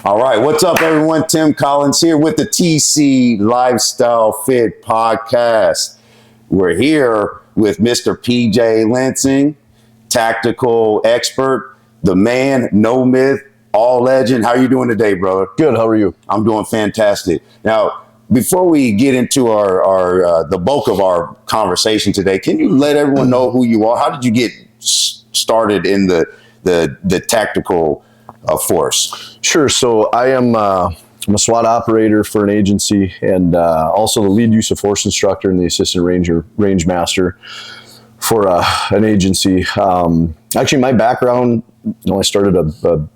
All right, what's up, everyone? Tim Collins here with the TC Lifestyle Fit Podcast. We're here with Mr. PJ Lansing, tactical expert, the man, no myth, all legend. How are you doing today, brother? Good. How are you? I'm doing fantastic. Now, before we get into our the bulk of our conversation today, can you let everyone know who you are? How did you get started in the tactical force? Sure. So I'm a SWAT operator for an agency, and also the lead use of force instructor and the assistant range master for an agency. Actually, my background, I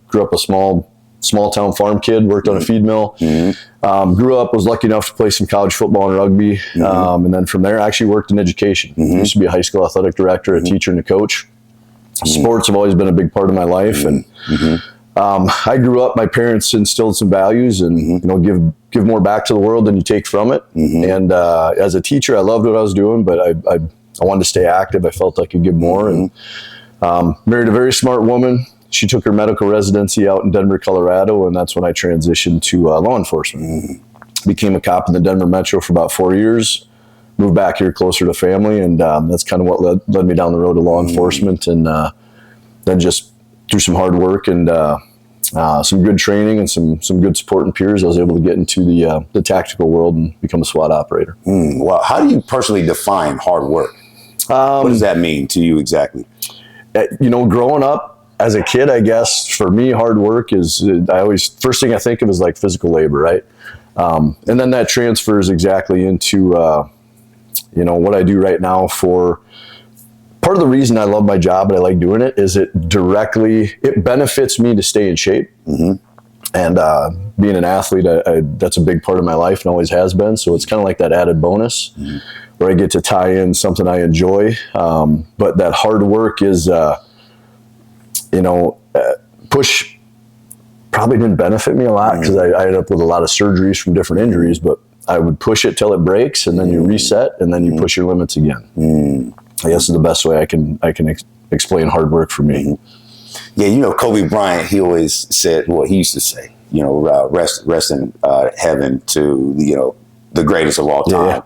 grew up a small town farm kid, worked on a feed mill, grew up, was lucky enough to play some college football and rugby. And then from there, I actually worked in education. I used to be a high school athletic director, a teacher, and a coach. Sports have always been a big part of my life. And I grew up, my parents instilled some values and, give more back to the world than you take from it. And as a teacher, I loved what I was doing, but I wanted to stay active. I felt I could give more. And married a very smart woman. She took her medical residency out in Denver, Colorado, and that's when I transitioned to law enforcement. Became a cop in the Denver Metro for about 4 years, moved back here closer to family, and that's kind of what led me down the road to law enforcement. And then just through some hard work and some good training and some good support and peers, I was able to get into the tactical world and become a SWAT operator. Well, how do you personally define hard work? What does that mean to you exactly? Growing up, as a kid, I guess, for me, hard work is, first thing I think of is like physical labor, right? And then that transfers exactly into, what I do right now. For part of the reason I love my job and I like doing it is it benefits me to stay in shape. And being an athlete, that's a big part of my life and always has been. So it's kind of like that added bonus where I get to tie in something I enjoy. But that hard work is, push probably didn't benefit me a lot because I ended up with a lot of surgeries from different injuries, but I would push it till it breaks and then you reset and then you push your limits again. I guess is the best way I can explain hard work for me. Yeah, Kobe Bryant, he always said what he used to say, rest in heaven to, the greatest of all time. Yeah.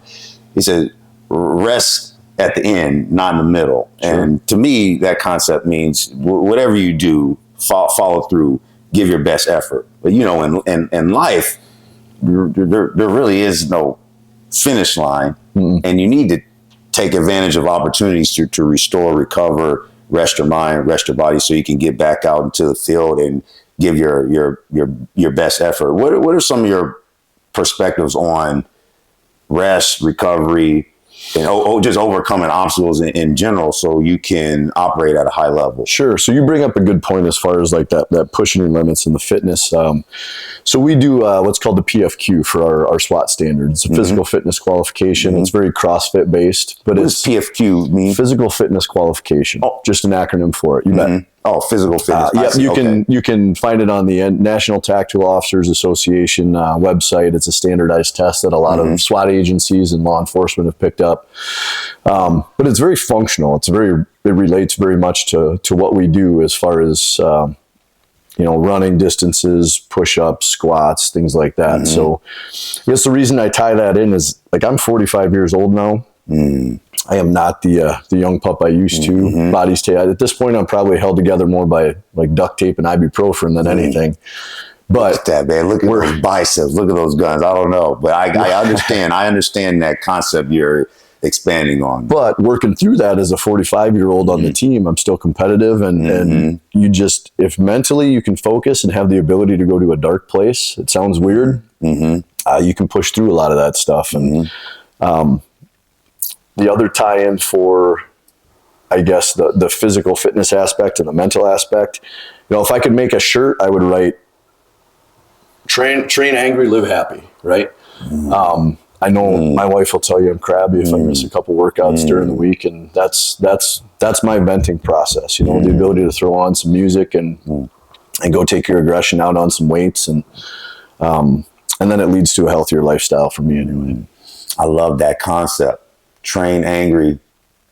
He said, rest at the end, not in the middle. Sure. And to me, that concept means whatever you do, follow through, give your best effort. But, in life, there really is no finish line. And you need to take advantage of opportunities to restore, recover, rest your mind, rest your body so you can get back out into the field and give your best effort. What are some of your perspectives on rest, recovery, and just overcoming obstacles in general so you can operate at a high level? Sure. So you bring up a good point as far as like that pushing your limits and the fitness. So we do what's called the PFQ for our SWAT standards. It's a physical fitness qualification. It's very CrossFit based. But what does PFQ mean? Physical fitness qualification. Just an acronym for it. You bet. Oh, physical fitness. You can find it on the National Tactical Officers Association website. It's a standardized test that a lot of SWAT agencies and law enforcement have picked up. But it's very functional. It relates very much to what we do as far as running distances, push-ups, squats, things like that. So I guess the reason I tie that in is I'm 45 years old now. I am not the young pup I used to. Body's tape. At this point, I'm probably held together more by like duct tape and ibuprofen than anything. But look at that, man. Look at those biceps. Look at those guns. I don't know, but I understand. I understand that concept you're expanding on. But working through that as a 45-year-old on the team, I'm still competitive, and you just, if mentally you can focus and have the ability to go to a dark place, it sounds weird. You can push through a lot of that stuff, and the other tie-in for, I guess, the physical fitness aspect and the mental aspect, if I could make a shirt, I would write, train angry, live happy, right? I know my wife will tell you I'm crabby if I miss a couple workouts during the week, and that's my venting process, the ability to throw on some music and go take your aggression out on some weights, and then it leads to a healthier lifestyle for me anyway. I love that concept. Train angry,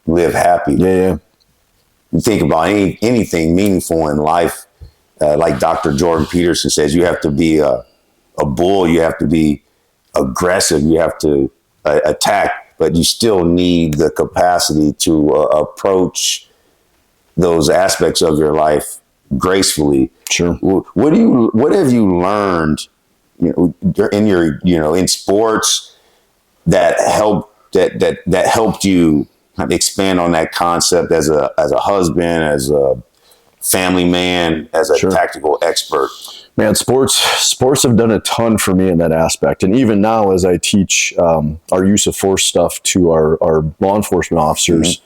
live happy. Yeah. You think about anything meaningful in life, like Dr. Jordan Peterson says, you have to be a bull. You have to be aggressive. You have to attack, but you still need the capacity to approach those aspects of your life gracefully. Sure. What have you learned, in sports that helped you expand on that concept as a husband, as a family man, as a tactical expert? Man, sports have done a ton for me in that aspect. And even now, as I teach our use of force stuff to our law enforcement officers,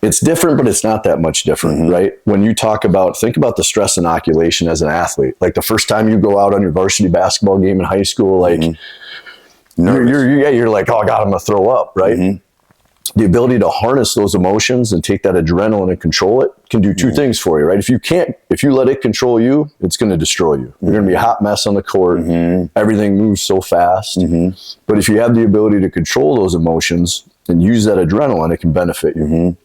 it's different, but it's not that much different, right? When you think about the stress inoculation as an athlete, like the first time you go out on your varsity basketball game in high school, like you're like, oh God, I'm gonna throw up, right? The ability to harness those emotions and take that adrenaline and control it can do two things for you, right? If you let it control you, it's going to destroy you. You're going to be a hot mess on the court. Everything moves so fast. But if you have the ability to control those emotions and use that adrenaline, it can benefit you.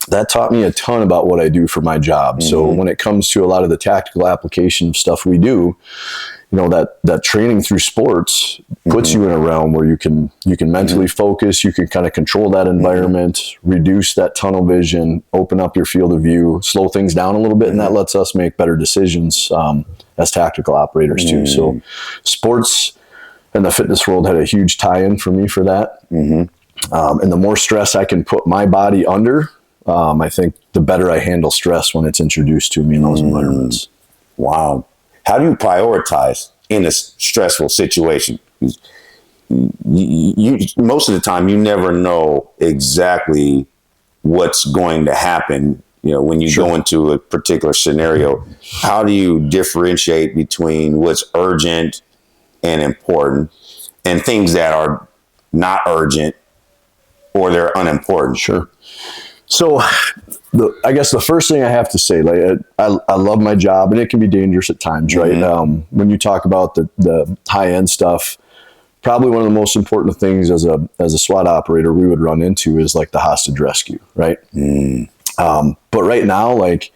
That taught me a ton about what I do for my job. So when it comes to a lot of the tactical application of stuff we do, that training through sports puts you in a realm where you can mentally focus, you can kind of control that environment, reduce that tunnel vision, open up your field of view, slow things down a little bit, and that lets us make better decisions as tactical operators too. So sports and the fitness world had a huge tie-in for me for that. And the more stress I can put my body under, I think the better I handle stress when it's introduced to me in those environments. Wow. How do you prioritize in a stressful situation? Most of the time, you never know exactly what's going to happen. When you go into a particular scenario, how do you differentiate between what's urgent and important and things that are not urgent or they're unimportant? Sure. So I guess the first thing I have to say, like I love my job, and it can be dangerous at times, right? When you talk about the high end stuff, probably one of the most important things as a SWAT operator we would run into is like the hostage rescue, right? But right now, like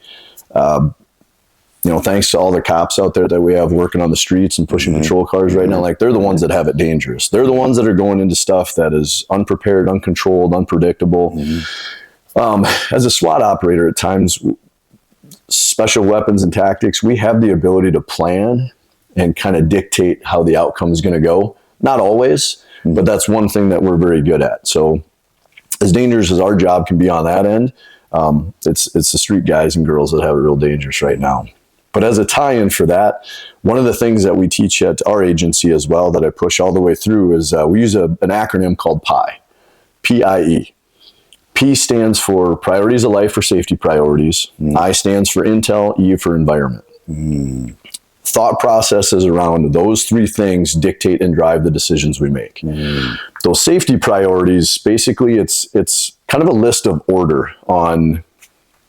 thanks to all the cops out there that we have working on the streets and pushing patrol cars right now, like they're the ones that have it dangerous. They're the ones that are going into stuff that is unprepared, uncontrolled, unpredictable. As a SWAT operator, at times, special weapons and tactics, we have the ability to plan and kind of dictate how the outcome is going to go. Not always, but that's one thing that we're very good at. So as dangerous as our job can be on that end, it's the street guys and girls that have it real dangerous right now. But as a tie-in for that, one of the things that we teach at our agency as well that I push all the way through is we use an acronym called PIE, P-I-E. P stands for priorities of life or safety priorities. I stands for intel, E for environment. Thought processes around those three things dictate and drive the decisions we make. Those safety priorities, basically it's kind of a list of order on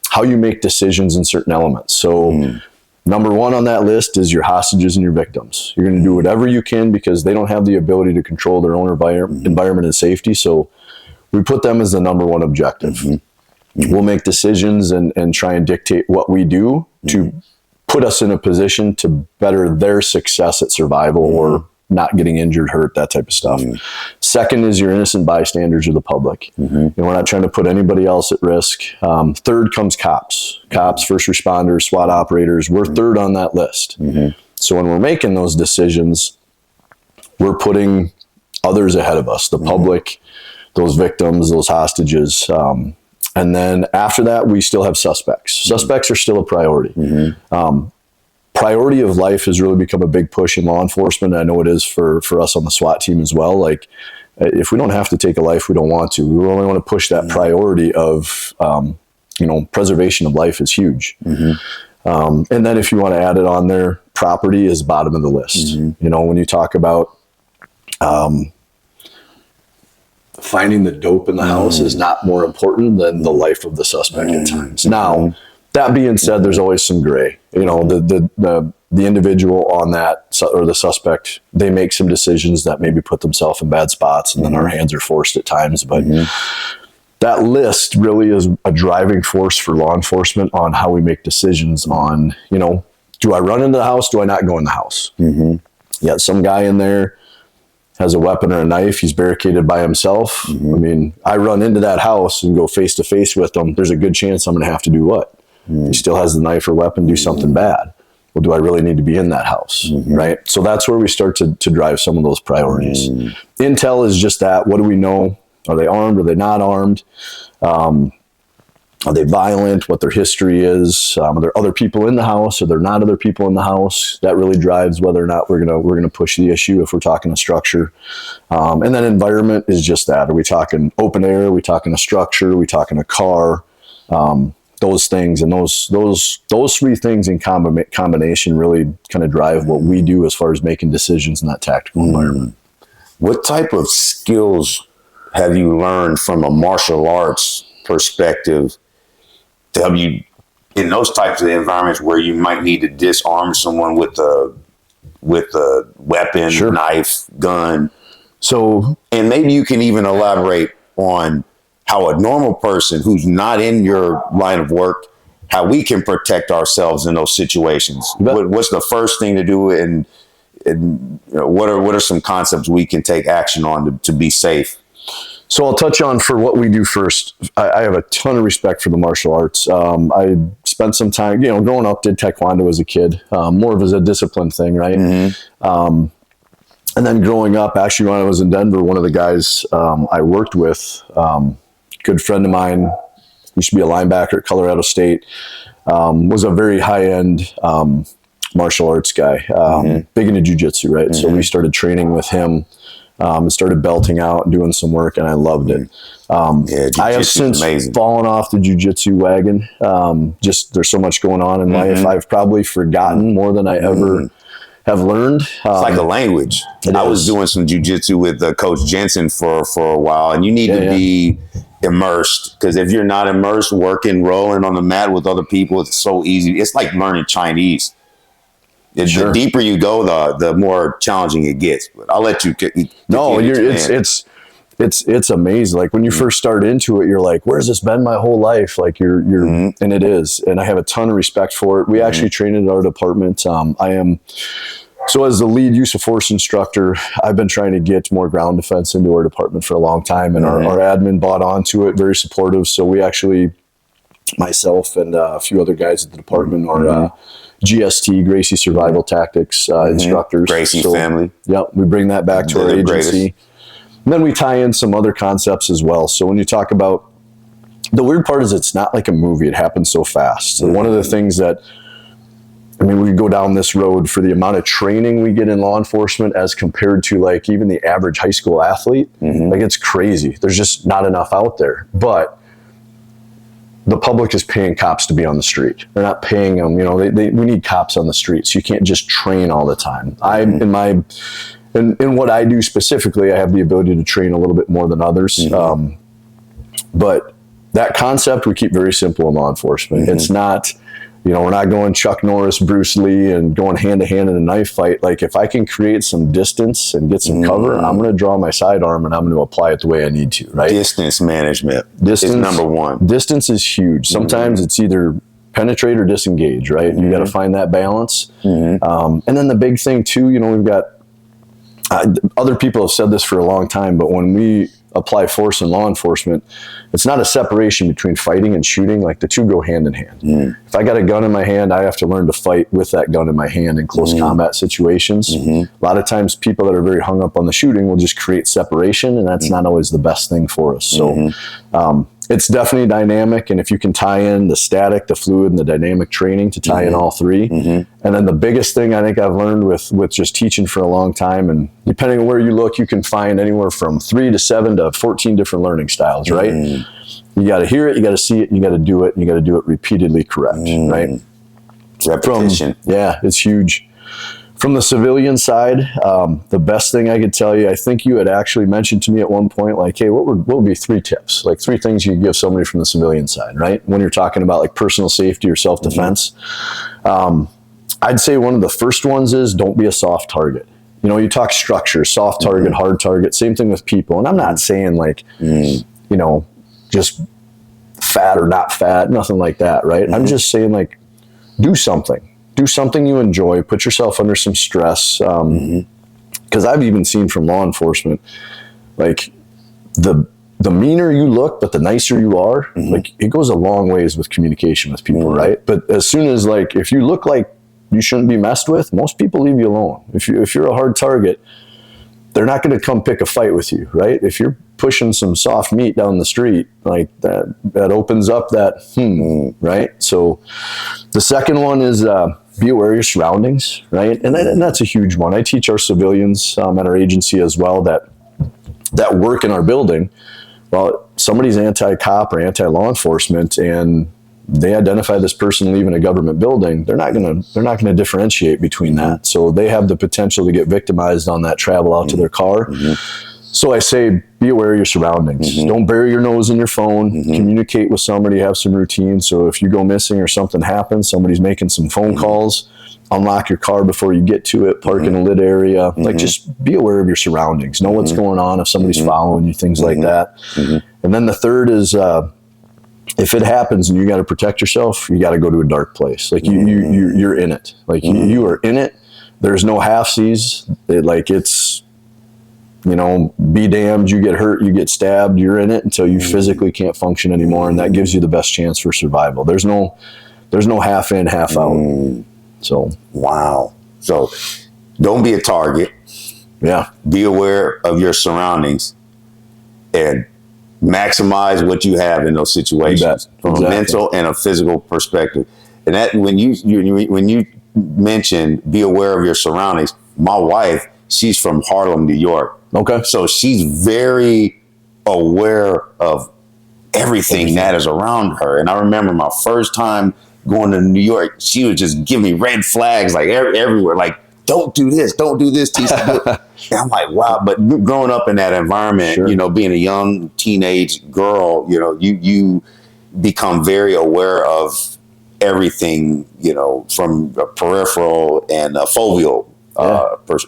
how you make decisions in certain elements. So number one on that list is your hostages and your victims. You're going to do whatever you can because they don't have the ability to control their own environment and safety. So we put them as the number one objective. We'll make decisions and try and dictate what we do to put us in a position to better their success at survival or not getting injured, hurt, that type of stuff. Second is your innocent bystanders or the public. We're not trying to put anybody else at risk. Third comes cops, first responders, SWAT operators. We're third on that list. So when we're making those decisions, we're putting others ahead of us, the public, those victims, those hostages. And then after that, we still have suspects. Suspects are still a priority. Priority of life has really become a big push in law enforcement. I know it is for us on the SWAT team as well. Like, if we don't have to take a life, we don't want to. We only want to push that priority of, preservation of life is huge. And then if you want to add it on there, property is bottom of the list. When you talk about finding the dope in the house is not more important than the life of the suspect at times. Now, that being said, there's always some gray. The individual on that, or the suspect, they make some decisions that maybe put themselves in bad spots, and then our hands are forced at times. But that list really is a driving force for law enforcement on how we make decisions on, you know, do I run into the house? Do I not go in the house? You got some guy in there has a weapon or a knife. He's barricaded by himself. I mean, I run into that house and go face to face with him. There's a good chance I'm going to have to do what? He still has the knife or weapon, do something bad. Well, do I really need to be in that house? Right? So that's where we start to drive some of those priorities. Intel is just that. What do we know? Are they armed? Are they not armed? Are they violent? What their history is? Are there other people in the house? Are there not other people in the house? That really drives whether or not we're gonna push the issue if we're talking a structure. And then environment is just that. Are we talking open air? Are we talking a structure? Are we talking a car? Those things, and those three things in combination really kind of drive what we do as far as making decisions in that tactical environment. What type of skills have you learned from a martial arts perspective to help you in those types of environments where you might need to disarm someone with a weapon, knife, gun? So, and maybe you can even elaborate on how a normal person who's not in your line of work, how we can protect ourselves in those situations. What's the first thing to do, and you know, what are some concepts we can take action on to be safe? So I'll touch on for what we do first. I have a ton of respect for the martial arts. I spent some time, you know, growing up, did Taekwondo as a kid, more of as a discipline thing, right? And then growing up, actually, when I was in Denver, one of the guys I worked with, good friend of mine, used to be a linebacker at Colorado State, was a very high-end martial arts guy, big into jiu-jitsu, right? So we started training with him. And started belting out and doing some work, and I loved it. I have since fallen off the jiu-jitsu wagon. Just there's so much going on in life. I've probably forgotten more than I ever have learned. It's like a language. I was doing some jiu-jitsu with Coach Jensen for a while, and you need to be immersed, because if you're not immersed, working, rolling on the mat with other people, it's so easy. It's like learning Chinese. The deeper you go, the more challenging it gets. But I'll let you. It's amazing. Like when you first start into it, you're like, "Where's this been my whole life?" Like you're, and it is. And I have a ton of respect for it. We actually train in our department. So as the lead use of force instructor, I've been trying to get more ground defense into our department for a long time, and our admin bought onto it, very supportive. So we actually, myself and a few other guys at the department are. GST, Gracie Survival Tactics instructors. Gracie family. Yep, we bring that back to our agency. And then we tie in some other concepts as well. So when you talk about, the weird part is it's not like a movie. It happens so fast. So one of the things that, I mean, we could go down this road for the amount of training we get in law enforcement as compared to like even the average high school athlete. Like it's crazy. There's just not enough out there. But the public is paying cops to be on the street. They're not paying them, you know, we need cops on the streets. You can't just train all the time. In what I do specifically, I have the ability to train a little bit more than others. But that concept we keep very simple in law enforcement. It's not, you know, we're not going Chuck Norris, Bruce Lee, and going hand to hand in a knife fight. Like if I can create some distance and get some cover, I'm going to draw my sidearm and I'm going to apply it the way I need to. Right? Distance management is number one. Distance is huge. Sometimes it's either penetrate or disengage. Right? You got to find that balance. And then the big thing too, you know, we've got other people have said this for a long time, but when we apply force in law enforcement, it's not a separation between fighting and shooting. Like the two go hand in hand. If I got a gun in my hand, I have to learn to fight with that gun in my hand in close combat situations. A lot of times people that are very hung up on the shooting will just create separation, and that's not always the best thing for us. So it's definitely dynamic, and if you can tie in the static, the fluid, and the dynamic training to tie in all three. And then the biggest thing I think I've learned with just teaching for a long time, and depending on where you look, you can find anywhere from 3 to 7 to 14 different learning styles, right? You got to hear it, you got to see it, and you got to do it, and you got to do it repeatedly correct, right? Repetition. It's huge. From the civilian side, the best thing I could tell you, I think you had actually mentioned to me at one point, like, hey, what would be 3 tips? Like 3 things you give somebody from the civilian side, right? When you're talking about like personal safety or self-defense. I'd say one of the first ones is don't be a soft target. You know, you talk structure, soft target, hard target, same thing with people. And I'm not saying like, you know, just fat or not fat, nothing like that, right? I'm just saying, like, do something you enjoy, put yourself under some stress. Because I've even seen from law enforcement, like, the meaner you look, but the nicer you are, like, it goes a long ways with communication with people, right? But as soon as, like, if you look like you shouldn't be messed with, most people leave you alone. If you're a hard target, they're not going to come pick a fight with you, right? If you're pushing some soft meat down the street, like that opens up that, right? So the second one is be aware of your surroundings, right? And that's a huge one. I teach our civilians at our agency as well that work in our building. Well, somebody's anti-cop or anti-law enforcement, and they identify this person leaving a government building, they're not going to differentiate between that. So they have the potential to get victimized on that travel out to their car. So I say, be aware of your surroundings. Don't bury your nose in your phone. Communicate with somebody, have some routine. So if you go missing or something happens, somebody's making some phone calls, unlock your car before you get to it, park in a lit area. Like, just be aware of your surroundings. Know what's going on if somebody's following you, things like that. And then the third is, if it happens and you got to protect yourself, you got to go to a dark place. Like, you're in it. Like, you are in it. There's no halfsies. It's, be damned, you get hurt, you get stabbed, you're in it until you physically can't function anymore, and that gives you the best chance for survival. There's no half in, half out. So, wow. So don't be a target. Yeah. Be aware of your surroundings and maximize what you have in those situations from a mental and a physical perspective. And that, when you mentioned be aware of your surroundings, my wife, she's from Harlem, New York. Okay. So she's very aware of everything that is around her. And I remember my first time going to New York, she would just give me red flags like everywhere. Like, don't do this, Tisha. And I'm like, wow. But growing up in that environment, being a young teenage girl, you become very aware of everything, from a peripheral and a foveal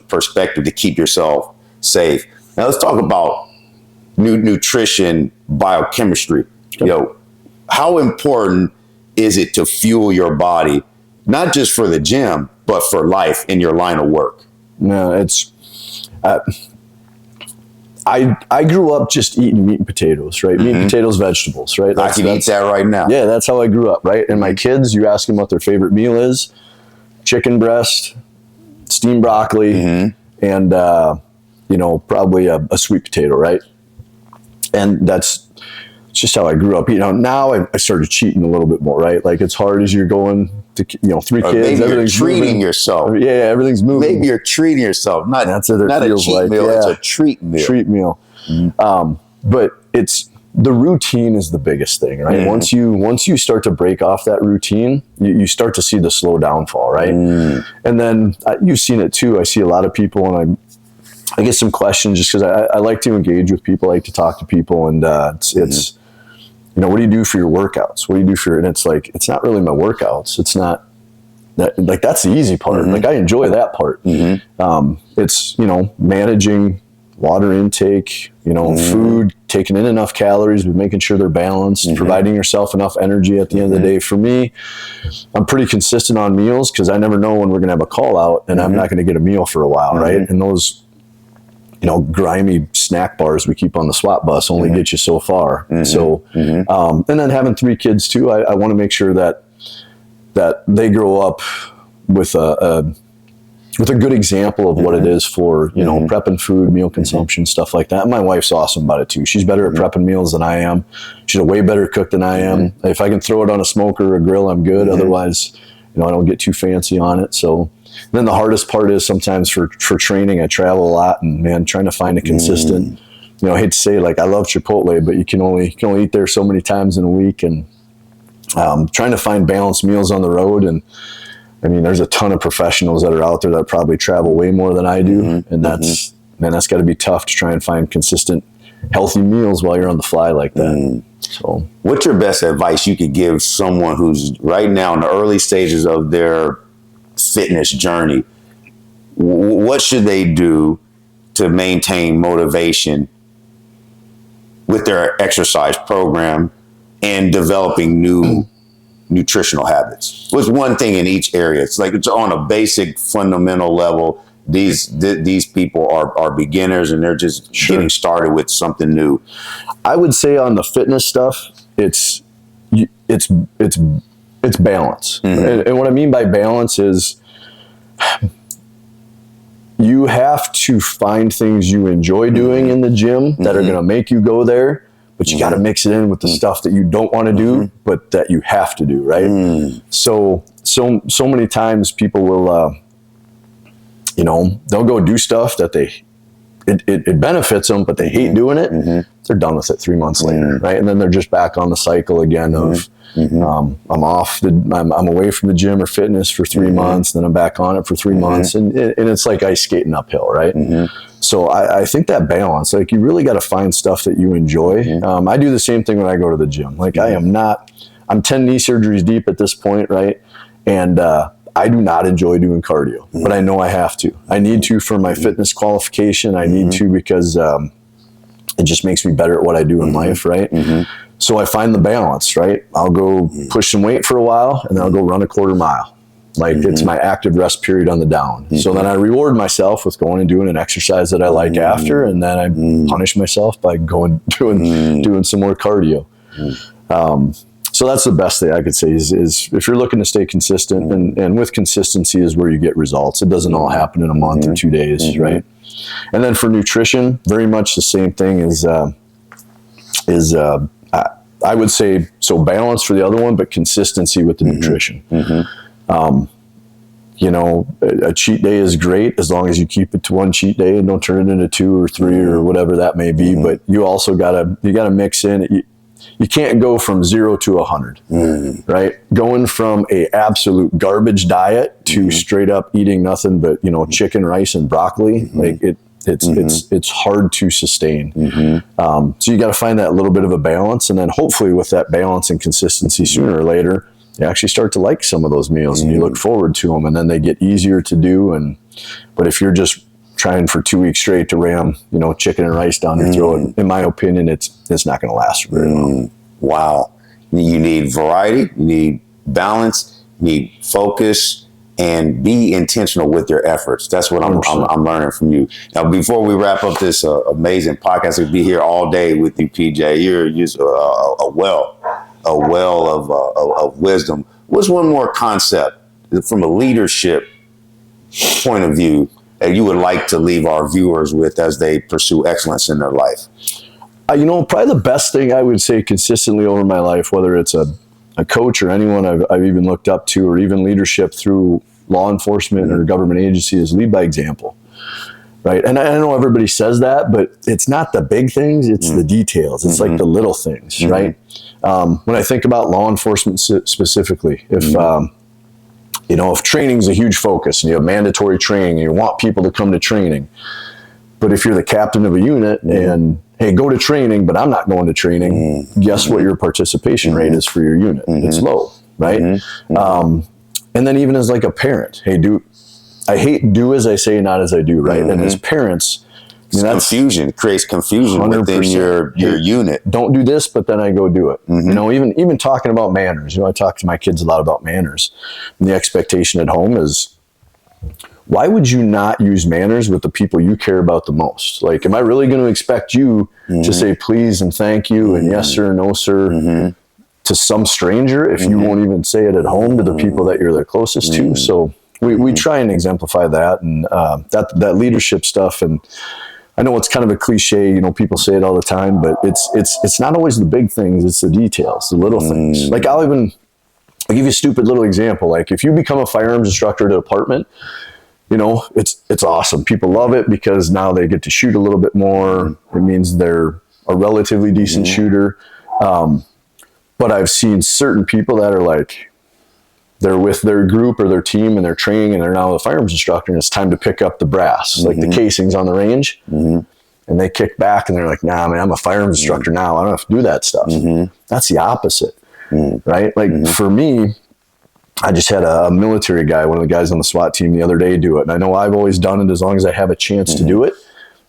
perspective to keep yourself safe. Now let's talk about nutrition, biochemistry. How important is it to fuel your body, not just for the gym, but for life in your line of work? No, it's, I grew up just eating meat and potatoes, right? Meat and potatoes, vegetables, right? I can eat that right now. Yeah, that's how I grew up, right? And my kids, you ask them what their favorite meal is: chicken breast, steamed broccoli, and, probably a sweet potato, right? And that's just how I grew up. Now I started cheating a little bit more, right? Like, it's hard as you're going to, 3 kids. Maybe you're treating moving. yourself. Yeah, everything's moving. Maybe you're treating yourself. That's what it not feels a cheat like. meal, Yeah. it's a treat meal. Treat meal. But it's, the routine is the biggest thing, right? Once you start to break off that routine, you start to see the slow downfall, right? And then you've seen it too. I see a lot of people, and I get some questions just because I like to engage with people, I like to talk to people, and it's what do you do for your workouts? What do you do for and it's like, it's not really my workouts. It's not that, like, that's the easy part. Like, I enjoy that part. It's, managing water intake, food, taking in enough calories, but making sure they're balanced, providing yourself enough energy at the end of the day. For me, I'm pretty consistent on meals because I never know when we're going to have a call out and I'm not going to get a meal for a while, right? And those, grimy snack bars we keep on the SWAT bus only get you so far. So, and then having 3 kids too, I want to make sure that they grow up with a good example of what it is for, prepping food, meal consumption, stuff like that. And my wife's awesome about it too. She's better at prepping meals than I am. She's a way better cook than I am. If I can throw it on a smoker or a grill, I'm good. Otherwise, I don't get too fancy on it. So then the hardest part is sometimes for training, I travel a lot, and man, trying to find a consistent, I hate to say, like, I love Chipotle, but you can only eat there so many times in a week, and trying to find balanced meals on the road. And I mean, there's a ton of professionals that are out there that probably travel way more than I do. And that's got to be tough to try and find consistent, healthy meals while you're on the fly like that. So what's your best advice you could give someone who's right now in the early stages of their fitness journey? What should they do to maintain motivation with their exercise program and developing new nutritional habits. Was one thing in each area. It's like it's on a basic fundamental level. These people are beginners and they're just getting started with something new. I would say on the fitness stuff, it's balance. And what I mean by balance is you have to find things you enjoy doing in the gym that are going to make you go there, but you got to mix it in with the stuff that you don't want to do, but that you have to do, right? So many times people will, they'll go do stuff that it benefits them, but they hate doing it. They're done with it 3 months later, right? And then they're just back on the cycle again of, I'm away from the gym or fitness for 3 months, then I'm back on it for 3 months, and it's like ice skating uphill, right? So I think that balance, like you really got to find stuff that you enjoy. I do the same thing when I go to the gym. Like I'm 10 knee surgeries deep at this point, right? And I do not enjoy doing cardio, but I know I have to. I need to for my fitness qualification. I need to because it just makes me better at what I do in life, right? So I find the balance, right? I'll go push some weight for a while, and then I'll go run a quarter mile. Like it's my active rest period on the down. So then I reward myself with going and doing an exercise that I like after, and then I punish myself by going doing some more cardio. So that's the best thing I could say is if you're looking to stay consistent, and with consistency is where you get results. It doesn't all happen in a month or 2 days, right? And then for nutrition, very much the same thing I would say, so balance for the other one, but consistency with the nutrition. A cheat day is great as long as you keep it to one cheat day and don't turn it into 2 or 3 or whatever that may be. But you also gotta mix in. You can't go from 0 to 100, right? Going from a absolute garbage diet to straight up eating nothing but chicken, rice, and broccoli, like it's hard to sustain. So you got to find that little bit of a balance, and then hopefully with that balance and consistency, sooner or later, you actually start to like some of those meals and you look forward to them, and then they get easier to do. But if you're just trying for 2 weeks straight to ram, chicken and rice down your throat, in my opinion, it's not going to last very long. Wow. You need variety, you need balance, you need focus, and be intentional with your efforts. That's what I'm learning from you. Now, before we wrap up this amazing podcast, we'll be here all day with you, PJ. You're just a well of wisdom. What's one more concept from a leadership point of view that you would like to leave our viewers with as they pursue excellence in their life? Probably the best thing I would say consistently over my life, whether it's a coach or anyone I've even looked up to, or even leadership through law enforcement or government agency, is lead by example, right? And I know everybody says that, but it's not the big things, it's the details. It's like the little things, right? When I think about law enforcement specifically, if training is a huge focus and you have mandatory training and you want people to come to training, but if you're the captain of a unit and, hey, go to training, but I'm not going to training, guess what your participation rate is for your unit? It's low, right? And then even as like a parent, hey, I hate do as I say, not as I do, right? And as parents, creates confusion 100%. Within your unit. Don't do this, but then I go do it. Even talking about manners. I talk to my kids a lot about manners. And the expectation at home is, why would you not use manners with the people you care about the most? Like, am I really going to expect you to say please and thank you and yes sir, no sir to some stranger if you won't even say it at home to the people that you're the closest to? So we try and exemplify that, and that leadership stuff. And I know it's kind of a cliche, people say it all the time, but it's not always the big things, it's the details, the little things. Like I'll give you a stupid little example. Like if you become a firearms instructor at a department, it's awesome. People love it because now they get to shoot a little bit more. It means they're a relatively decent shooter. But I've seen certain people that are like, they're with their group or their team and they're training and they're now a firearms instructor, and it's time to pick up the brass, like the casings on the range. And they kick back and they're like, nah, man, I'm a firearms instructor now. I don't have to do that stuff. That's the opposite, right? Like for me, I just had a military guy, one of the guys on the SWAT team the other day, do it. And I know I've always done it as long as I have a chance to do it.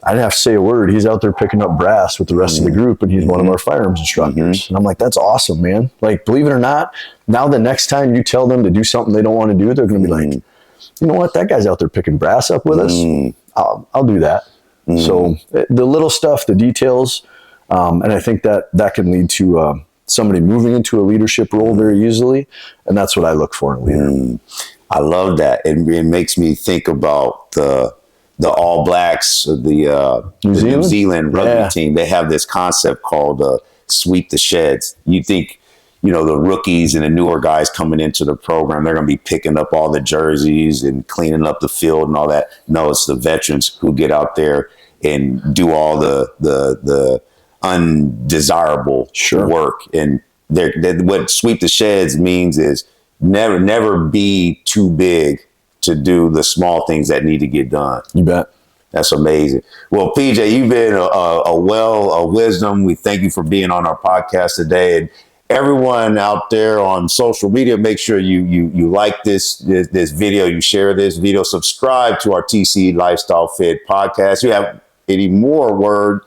I didn't have to say a word. He's out there picking up brass with the rest of the group, and he's one of our firearms instructors. And I'm like, that's awesome, man. Like, believe it or not, now the next time you tell them to do something they don't want to do, they're going to be like, you know what? That guy's out there picking brass up with us. I'll do that. So the little stuff, the details, and I think that can lead to somebody moving into a leadership role very easily. And that's what I look for in a leader. I love that. It makes me think about the All Blacks, the New Zealand rugby team. They have this concept called sweep the sheds. You think, you know, the rookies and the newer guys coming into the program, they're going to be picking up all the jerseys and cleaning up the field and all that. No, it's the veterans who get out there and do all the undesirable work. And what sweep the sheds means is never be too big to do the small things that need to get done. You bet. That's amazing. Well, PJ, you've been a well of wisdom. We thank you for being on our podcast today. And everyone out there on social media, make sure you like this video, you share this video, subscribe to our TC Lifestyle Fit podcast. You have any more word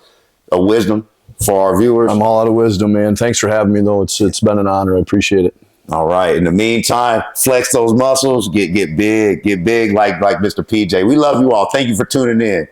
of wisdom for our viewers? I'm all out of wisdom, man. Thanks for having me, though. It's been an honor. I appreciate it. All right. In the meantime, flex those muscles, get big like Mr. PJ. We love you all. Thank you for tuning in.